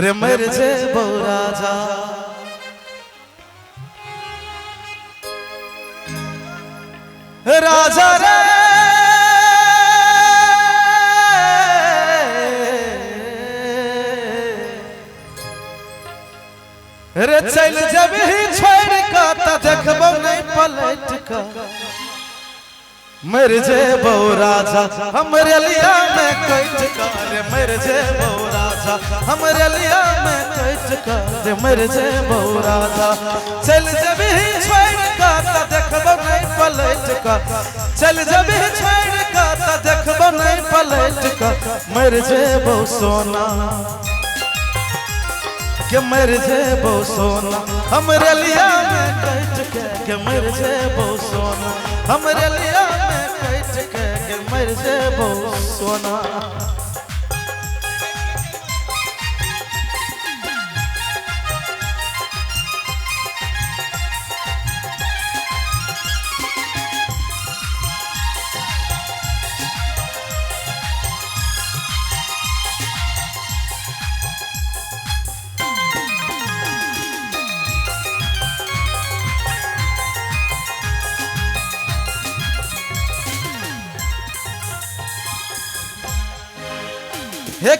रे मर जे राजा राजा रे चल जब ही छोड़ का त देखबो नहीं पलट का मर जे राजा हमरे लिया में कैट का रे मर जे राजा हमरे लिया में कैट का रे मर जे राजा चल जब ही छोड़ का त देखबो नहीं पलट का चल जब ही छोड़ का त देखबो नहीं पलट का मर जे सोना के मर जे सोना हमरे लिया में कैट के मर जे सोना हमरे लिया में कैट के मर जे सोना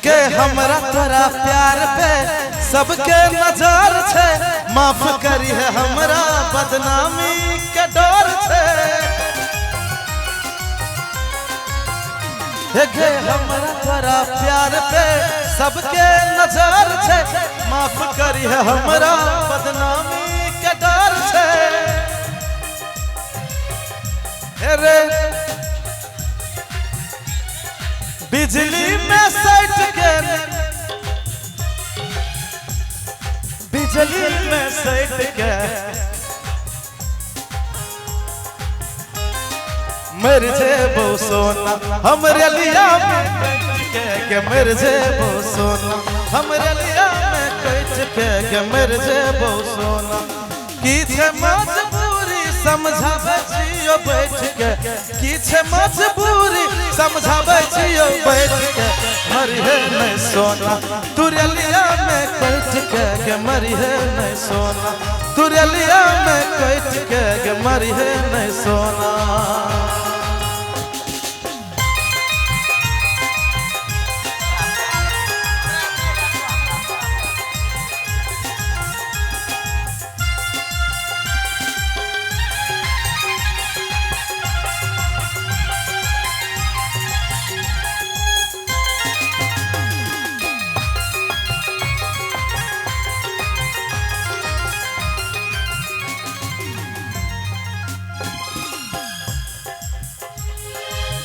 के हमरा तोरा प्यार पे सबके नजर छे माफ करी है हमरा बदनामी के डर छे के हमरा तोरा प्यार पे सबके नजर छे माफ करी है हमरा बदनामी के डर छे रे बिजली में सट के बिजली में सट के मर जे सोना हमरे लिया में कैट के मर जे सोना हमरे लिया में कैट के मर जे सोना की छे मजबूरी समझावे जियो बैठ के की छे मजबूरी समझावे जियो बैठ के मरी है नहीं सोना तुरलिया में कैट के मरी है नहीं सोना तुरलिया में कैट के मरी है नहीं सोना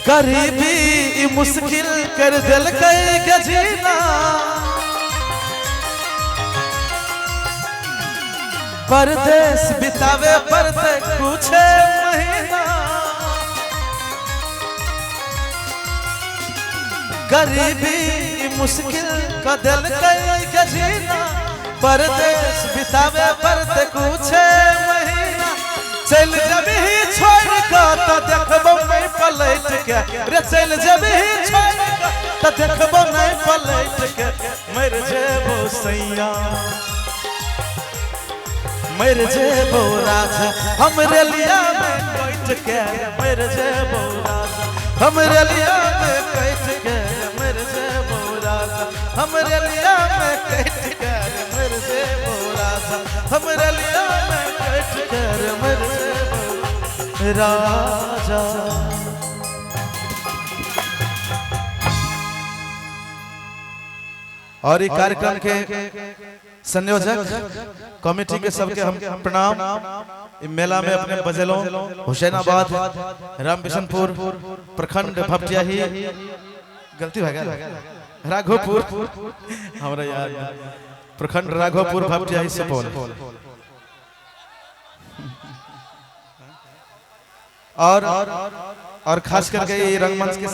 गरीबी मुश्किल कर दिल के जीना परदेश बितावे पड़ते कुछ महीना गरीबी मुश्किल का दिल के जीना परदेश बितावे पड़ते कुछ महीना चल जब ही छोड़ का त देखबो नहीं पलट के रे चल जब ही छोड़ का त देखबो नहीं पलट के मर जे सैया मर जे राजा हमरे लिया में कैट के मर जे राजा हमरे लिया में कैट के मर जे राजा हमरे लिया में कैट के मर जे राजा हमरे लिया में कैट के मर जे राजा। और इस कार्यक्रम के संयोजक कमेटी के सबके हम प्रणाम। मेला में अपने बजलों हुसैनाबाद रामबिशनपुर प्रखंड भपटियाही गलती हो गया राघोपुर हमारा यार प्रखंड राघोपुर भपटियाही सुपौल और खास करके रंगमंच के